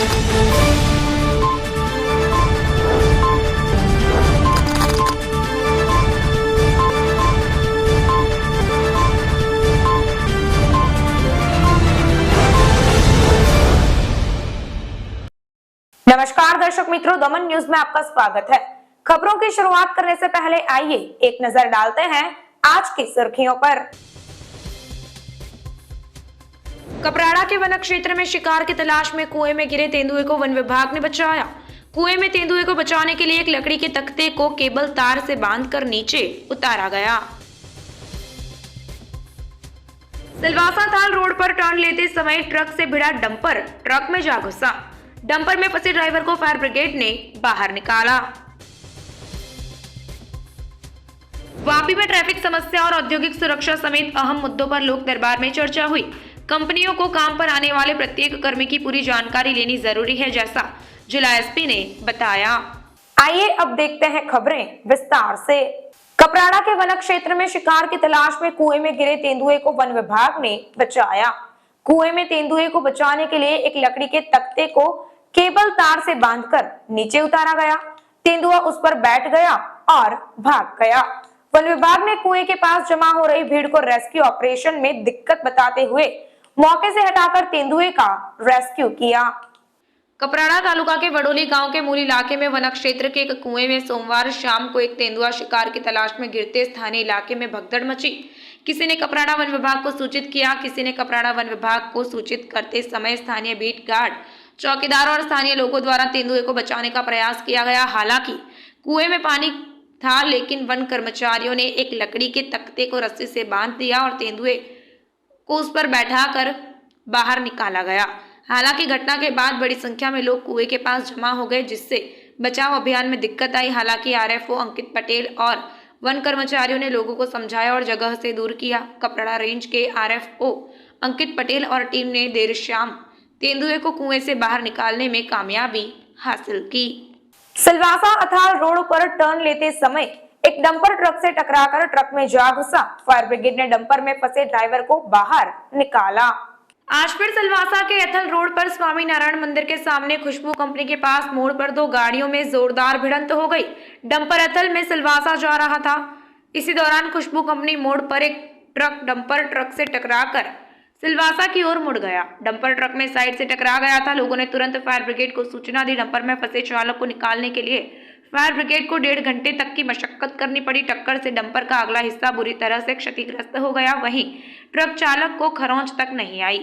नमस्कार दर्शक मित्रों, दमन न्यूज में आपका स्वागत है। खबरों की शुरुआत करने से पहले आइए एक नजर डालते हैं आज की सुर्खियों पर। कपराड़ा के वन क्षेत्र में शिकार की तलाश में कुएं में गिरे तेंदुए को वन विभाग ने बचाया। कुएं में तेंदुए को बचाने के लिए एक लकड़ी के तख्ते को केबल तार से बांधकर नीचे उतारा गया। सिलवासा थाल रोड पर टर्न लेते समय ट्रक से भिड़ा डंपर, ट्रक में जा घुसा। डंपर में फंसे ड्राइवर को फायर ब्रिगेड ने बाहर निकाला। वापी में ट्रैफिक समस्या और औद्योगिक सुरक्षा समेत अहम मुद्दों पर लोक दरबार में चर्चा हुई। कंपनियों को काम पर आने वाले प्रत्येक कर्मी की पूरी जानकारी लेनी जरूरी है, जैसा जिला एसपी ने बताया। आइए अब देखते हैं खबरें विस्तार से। कपराड़ा के वन क्षेत्र में शिकार की तलाश में कुएं में गिरे तेंदुए को वन विभाग ने बचाया। कुएं में तेंदुए को बचाने के लिए एक लकड़ी के तख्ते को केबल तार से बांधकर नीचे उतारा गया। तेंदुआ उस पर बैठ गया और भाग गया। वन विभाग ने कुएं के पास जमा हो रही भीड़ को रेस्क्यू ऑपरेशन में दिक्कत बताते हुए मौके से हटाकर तेंदुए का रेस्क्यू किया। कपराड़ा तालुका के वडोली गांव के मूल इलाके में वन क्षेत्र के एक कुएं में सोमवार शाम को एक तेंदुआ शिकार की तलाश में गिरते स्थानीय इलाके में भगदड़ मची। किसी ने कपराड़ा वन विभाग को सूचित किया। किसी ने कपराड़ा वन विभाग को सूचित करते समय स्थानीय बीट गार्ड, चौकीदार और स्थानीय लोगों द्वारा तेंदुए को बचाने का प्रयास किया गया। हालांकि कुएं में पानी था, लेकिन वन कर्मचारियों ने एक लकड़ी के तख्ते को रस्सी से बांध दिया और तेंदुए को उस पर बैठाकर बाहर निकाला गया। हालांकि घटना के बाद बड़ी संख्या में लोग कुएं के पास जमा हो गए, जिससे बचाव अभियान में दिक्कत आई। हालांकि आरएफओ अंकित पटेल और वन कर्मचारियों ने लोगों को समझाया और जगह से दूर किया। कपराड़ा रेंज के आरएफओ अंकित पटेल और टीम ने देर शाम तेंदुए को कुएं से बाहर निकालने में कामयाबी हासिल की। सिलवासा अथाल रोड पर टर्न लेते समय एक डंपर ट्रक से टकराकर ट्रक में जा घुसा। फायर ब्रिगेड ने डंपर में फंसे ड्राइवर को बाहर निकाला। आज फिर सिलवासा के एथल रोड पर स्वामी नारायण मंदिर के सामने खुशबू कंपनी के पास मोड़ पर दो गाड़ियों में जोरदार भिड़ंत हो गई। डंपर एथल में सिलवासा जा रहा था। इसी दौरान खुशबू कंपनी मोड़ पर एक ट्रक डंपर ट्रक से टकराकर सिलवासा की ओर मुड़ गया। डंपर ट्रक में साइड से टकरा गया था। लोगों ने तुरंत फायर ब्रिगेड को सूचना दी। डंपर में फंसे चालक को निकालने के लिए फायर ब्रिगेड को 1.5 घंटे तक की मशक्कत करनी पड़ी। टक्कर से डंपर का अगला हिस्सा बुरी तरह से क्षतिग्रस्त हो गया। वहीं ट्रक चालक को खरोंच तक नहीं आई।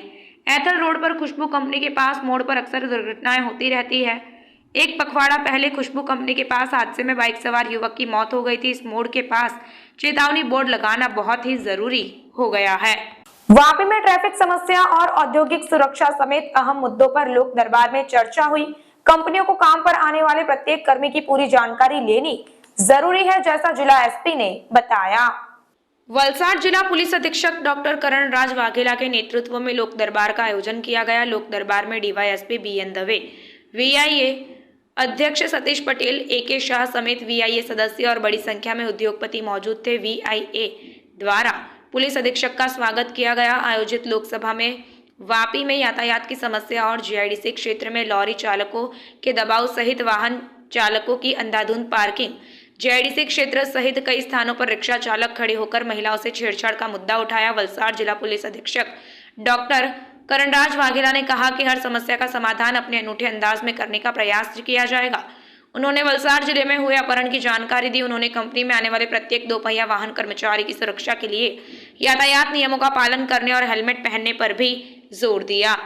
एथल रोड पर खुशबू कंपनी के पास मोड़ पर अक्सर दुर्घटनाएं होती रहती है। एक पखवाड़ा पहले खुशबू कंपनी के पास हादसे में बाइक सवार युवक की मौत हो गई थी। इस मोड़ के पास चेतावनी बोर्ड लगाना बहुत ही जरूरी हो गया है। वापी में ट्रैफिक समस्या और औद्योगिक सुरक्षा समेत अहम मुद्दों पर लोक दरबार में चर्चा हुई। कंपनियों को काम पर आने वाले प्रत्येक कर्मी की पूरी जानकारी लेनी जरूरी है, जैसा जिला एसपी ने बताया। वलसाड जिला पुलिस अधीक्षक डॉक्टर करण राज वाघेला के नेतृत्व में लोक दरबार का आयोजन किया गया। लोक दरबार में डीवाईएसपी बीएन दवे, वीआईए अध्यक्ष सतीश पटेल, एके शाह समेत वीआईए सदस्य और बड़ी संख्या में उद्योगपति मौजूद थे। वीआईए द्वारा पुलिस अधीक्षक का स्वागत किया गया। आयोजित लोकसभा में वापी में यातायात की समस्या और जीआईडीसी क्षेत्र में लॉरी चालकों के दबाव सहित वाहन चालकों की अंधाधुंध पार्किंग, जीआईडीसी क्षेत्र सहित कई स्थानों पर रिक्शा चालक खड़े होकर महिलाओं से छेड़छाड़ का मुद्दा उठाया। वलसाड जिला पुलिस अधीक्षक डॉक्टर करणराज वाघेला ने कहा कि हर समस्या का समाधान अपने अनूठे अंदाज में करने का प्रयास किया जाएगा। उन्होंने वलसाड जिले में हुए अपहरण की जानकारी दी। उन्होंने कंपनी में आने वाले प्रत्येक दोपहिया वाहन कर्मचारी की सुरक्षा के लिए यातायात नियमों का पालन करने और हेलमेट पहनने पर भी जोर दिया।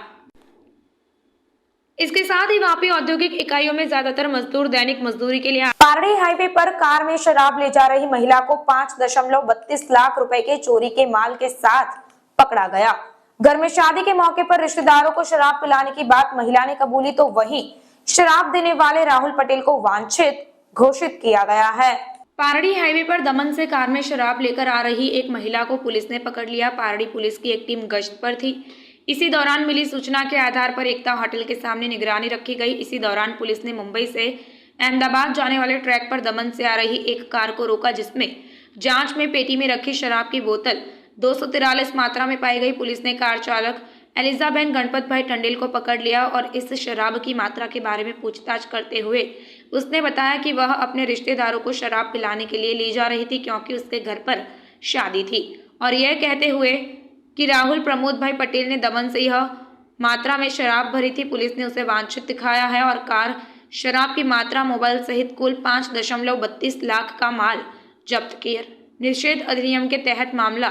इसके साथ ही वापी औद्योगिक इकाइयों में ज्यादातर मजदूर दैनिक मजदूरी के लिए पारड़ी हाईवे पर कार में शराब ले जा रही महिला को 5.32 लाख रुपए के चोरी के माल के साथ पकड़ा गया। घर में शादी के मौके पर रिश्तेदारों को शराब पिलाने की बात महिला ने कबूली, तो वहीं शराब देने वाले राहुल पटेल को वांछित घोषित किया गया है। पारड़ी हाईवे पर दमन से कार में शराब लेकर आ रही एक महिला को पुलिस ने पकड़ लिया। पारड़ी पुलिस की एक टीम गश्त पर थी। इसी दौरान मिली सूचना के आधार पर एकता होटल के सामने निगरानी रखी गई। इसी दौरान पुलिस ने मुंबई से अहमदाबाद जाने वाले ट्रैक पर दमन से आ रही एक कार को रोका, जिसमें जांच में पेटी में रखी शराब की बोतल 243 मात्रा में पाई गई। पुलिस ने कार चालक एलिजाबेन गणपत भाई टंडेल को पकड़ लिया और इस शराब की मात्रा के बारे में पूछताछ करते हुए उसने बताया कि वह अपने रिश्तेदारों को शराब पिलाने के लिए ले जा रही थी क्योंकि उसके घर पर शादी थी, और यह कहते हुए कि राहुल प्रमोद भाई पटेल ने दमन से यह मात्रा में शराब भरी थी। पुलिस ने उसे वांछित दिखाया है और कार, शराब की मात्रा, मोबाइल सहित कुल 5.32 लाख का माल जब्त किया। निषेध अधिनियम के तहत मामला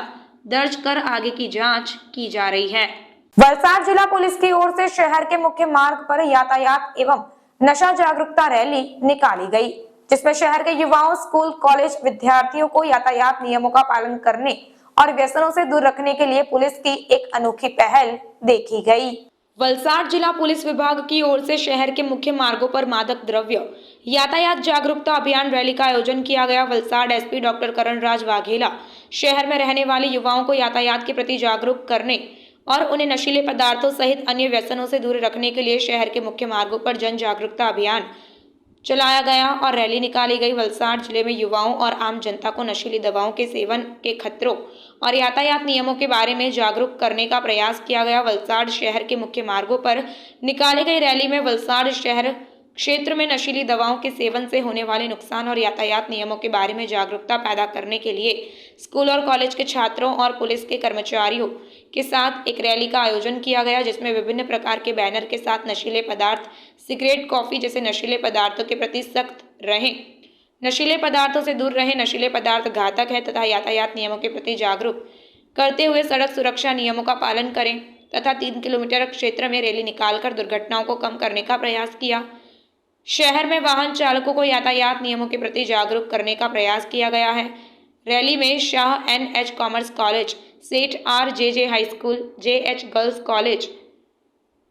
दर्ज कर आगे की जांच की जा रही है। वलसाड जिला पुलिस की ओर से शहर के मुख्य मार्ग पर यातायात एवं नशा जागरूकता रैली निकाली गई, जिसमें शहर के युवाओं, स्कूल, कॉलेज विद्यार्थियों को यातायात नियमों का पालन करने और व्यसनों से दूर रखने के लिए पुलिस की एक अनोखी पहल देखी गई। वलसाड जिला पुलिस विभाग की ओर से शहर के मुख्य मार्गों पर मादक द्रव्य यातायात जागरूकता अभियान रैली का आयोजन किया गया। वलसाड एसपी डॉक्टर करणराज वाघेला शहर में रहने वाले युवाओं को यातायात के प्रति जागरूक करने और उन्हें नशीले पदार्थों सहित अन्य व्यसनों से दूर रखने के लिए शहर के मुख्य मार्गों पर जन जागरूकता अभियान चलाया गया और रैली निकाली गई। वलसाड जिले में युवाओं और आम जनता को नशीली दवाओं के सेवन के खतरों और यातायात नियमों के बारे में जागरूक करने का प्रयास किया गया। वलसाड शहर के मुख्य मार्गों पर निकाली गई रैली में वलसाड शहर क्षेत्र में नशीली दवाओं के सेवन से होने वाले नुकसान और यातायात नियमों के बारे में जागरूकता पैदा करने के लिए स्कूल और कॉलेज के छात्रों और पुलिस के कर्मचारियों के साथ एक रैली का आयोजन किया गया, जिसमें विभिन्न प्रकार के बैनर के साथ नशीले पदार्थ, सिगरेट, कॉफी जैसे नशीले पदार्थों के प्रति सख्त रहें, नशीले पदार्थों से दूर रहें, नशीले पदार्थ घातक है तथा यातायात नियमों के प्रति जागरूक करते हुए सड़क सुरक्षा नियमों का पालन करें तथा 3 किलोमीटर क्षेत्र में रैली निकालकर दुर्घटनाओं को कम करने का प्रयास किया। शहर में वाहन चालकों को यातायात नियमों के प्रति जागरूक करने का प्रयास किया गया है। रैली में Shah NH commerce college, Seth RJJ high school, JH girls college,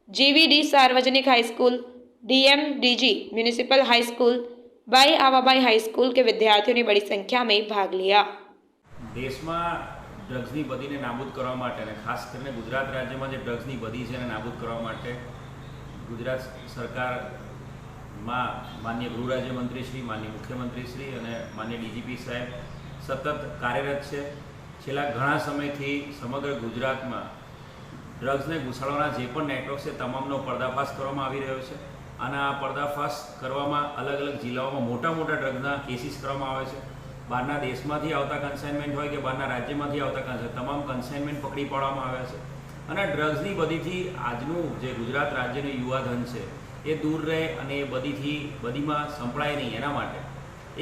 GVD सार्वजनिक high school, DMDG municipal high school, Bai Avabai high school के विद्यार्थियों ने बड़ी संख्या में भाग लिया। देश में ड्रग्सनी बदीने नाबूद करवा माटे ने खास करके गुजरात राज्य में जो ड्रग्सनी बदी है नाबूद करवा माटे गुजरात सरकार माननीय गृह राज्यमंत्री श्री, माननीय मुख्यमंत्री श्री અને માનનીય DGP સાહેબ સતત કાર્યરત છે। છેલ્લા ઘણા સમયથી સમગ્ર ગુજરાતમાં ડ્રગ્સને ઘૂસાડવાના જે પણ નેટવર્ક છે તમામનો પર્દાફાશ કરવામાં આવી રહ્યો છે અને આ પર્દાફાશ કરવામાં અલગ અલગ જિલ્લાઓમાં મોટા મોટા ડ્રગ્સના કેસીસ કરવામાં આવે છે। બહારના દેશમાંથી આવતા કન્સાઇનમેન્ટ હોય કે બહારના રાજ્યમાંથી આવતા કન્સાઇનમેન્ટ, તમામ કન્સાઇનમેન્ટ પકડી પાડવામાં આવ્યા છે અને ડ્રગ્સની બદીથી આજનું જે ગુજરાત રાજ્યનું યુવાધન છે એ दूर रहे અને એ બદીમાં સંપળાય નહીં એના માટે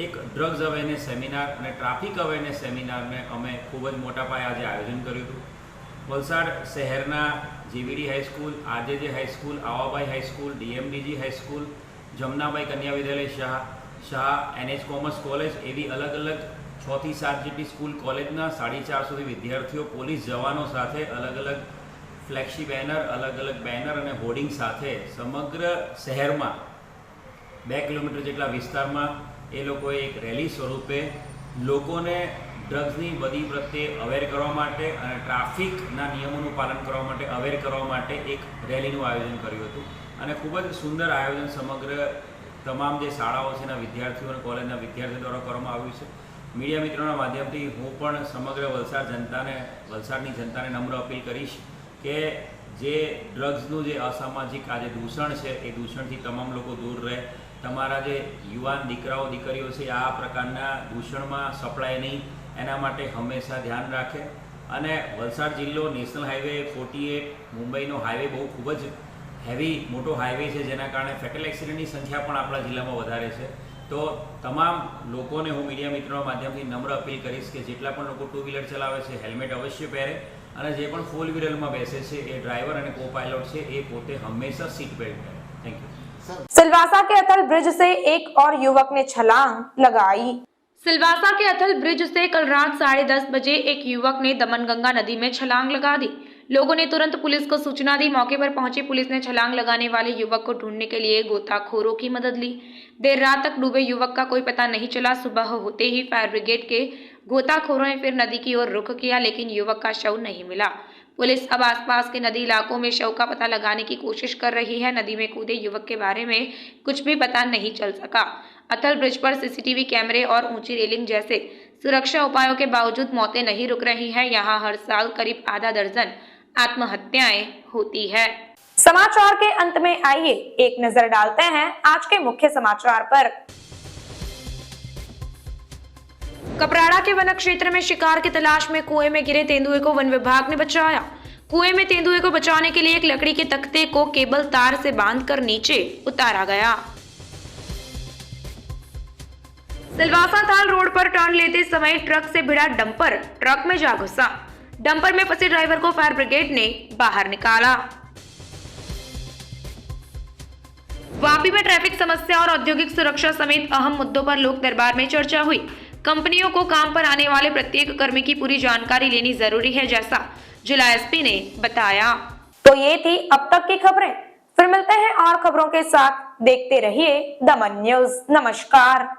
એક ડ્રગ્સ અવેરનેસ સેમિનાર અને ટ્રાફિક અવેરનેસ સેમિનારને અમે ખૂબ જ મોટા પાયે આજે આયોજન કર્યું હતું। વલસાડ શહેરના GVD high school, RJJ high school, Avabai high school, DMDG high school, Jamnabai કન્યા વિદ્યાલય, શાહ NH કોમર્સ કોલેજ એવી અલગ અલગ 6 થી 7 જેટલી સ્કૂલ કોલેજના 450 સુધી વિદ્યાર્થીઓ પોલીસ જવાનો સાથે અલગ અલગ फ्लेक्सी बेनर, अलग अलग बेनर और होर्डिंग साथे समग्र शहर में 2 किलोमीटर जेटला विस्तार में ए लोग एक रेली स्वरूपे लोगों ने ड्रग्सनी बदी प्रत्ये अवेर करवा माटे अने ट्राफिकना नियमों पालन करवा माटे अवेर करवा माटे एक रेलीનું आयोजन कर्युं हतुं અને खूब ज सुंदर आयोजन समग्र तमाम जे शाळाओ छे विद्यार्थीओ અને कॉलेजना विद्यार्थीओ द्वारा करवामां आव्युं छे। मीडिया मित्रों माध्यमथी हूँ पण समग्र वलसाड जनताने, वलसाडनी जनताने नम्र अपील करीश કે જે ડ્રગ્સનું જે અસામાજિક આજે દૂષણ છે એ દૂષણથી તમામ લોકો દૂર રહે। તમારા જે યુવાન દીકરાઓ દીકરીઓ છે આ પ્રકારના દૂષણમાં સપડાય નહીં એના માટે હંમેશા ધ્યાન રાખે અને વલસાડ જિલ્લો નેશનલ હાઈવે 48 મુંબઈનો હાઈવે બહુ ખૂબ જ હેવી મોટો હાઈવે છે જેના કારણે ફેટલ એક્સિડન્ટની સંખ્યા પણ આપણા જિલ્લામાં વધારે છે। તો તમામ લોકોને હું મીડિયા મિત્રોના માધ્યમથી નમ્ર અપીલ કરીશ કે જેટલા પણ લોકો 2 વ્હીલર ચલાવે છે હેલ્મેટ અવશ્ય પહેરે અને જે પણ 4 વ્હીલરમાં બેસે છે એ ડ્રાઈવર અને કો પાયલોટ છે એ પોતે હંમેશા સીટ બેલ્ટ પહેરે। Thank you. सिलवासा के अथल ब्रिज से एक और युवक ने छलांग लगाई। सिलवासा के अथल ब्रिज से कल रात 10:30 बजे एक युवक ने दमनगंगा नदी में छलांग लगा दी। लोगों ने तुरंत पुलिस को सूचना दी। मौके पर पहुंची पुलिस ने छलांग लगाने वाले युवक को ढूंढने के लिए गोताखोरों की मदद ली। देर रात तक डूबे युवक का कोई पता नहीं चला। सुबह होते ही फायर ब्रिगेड के गोताखोरों ने फिर नदी की ओर रुख किया, लेकिन युवक का शव नहीं मिला। पुलिस अब आसपास के नदी इलाकों में शव का पता लगाने की कोशिश कर रही है। नदी में कूदे युवक के बारे में कुछ भी पता नहीं चल सका। अथल ब्रिज पर CCTV कैमरे और ऊंची रेलिंग जैसे सुरक्षा उपायों के बावजूद मौतें नहीं रुक रही हैं। यहाँ हर साल करीब आधा दर्जन आत्महत्याएं होती है। समाचार के अंत में आइए एक नजर डालते हैं आज के मुख्य समाचार पर। कपराड़ा के वन क्षेत्र में शिकार की तलाश में कुएं में गिरे तेंदुए को वन विभाग ने बचाया। कुएं में तेंदुए को बचाने के लिए एक लकड़ी के तख्ते को केबल तार से बांधकर नीचे उतारा गया। सिलवासा थाल रोड पर टर्न लेते समय ट्रक से भिड़ा डंपर ट्रक में जा घुसा। डंपर में फंसे ड्राइवर को फायर ब्रिगेड ने बाहर निकाला। वापी में ट्रैफिक समस्या और औद्योगिक सुरक्षा समेत अहम मुद्दों पर लोक दरबार में चर्चा हुई। कंपनियों को काम पर आने वाले प्रत्येक कर्मी की पूरी जानकारी लेनी जरूरी है, जैसा जिला एसपी ने बताया। तो ये थी अब तक की खबरें। फिर मिलते हैं और खबरों के साथ। देखते रहिए दमन न्यूज। नमस्कार।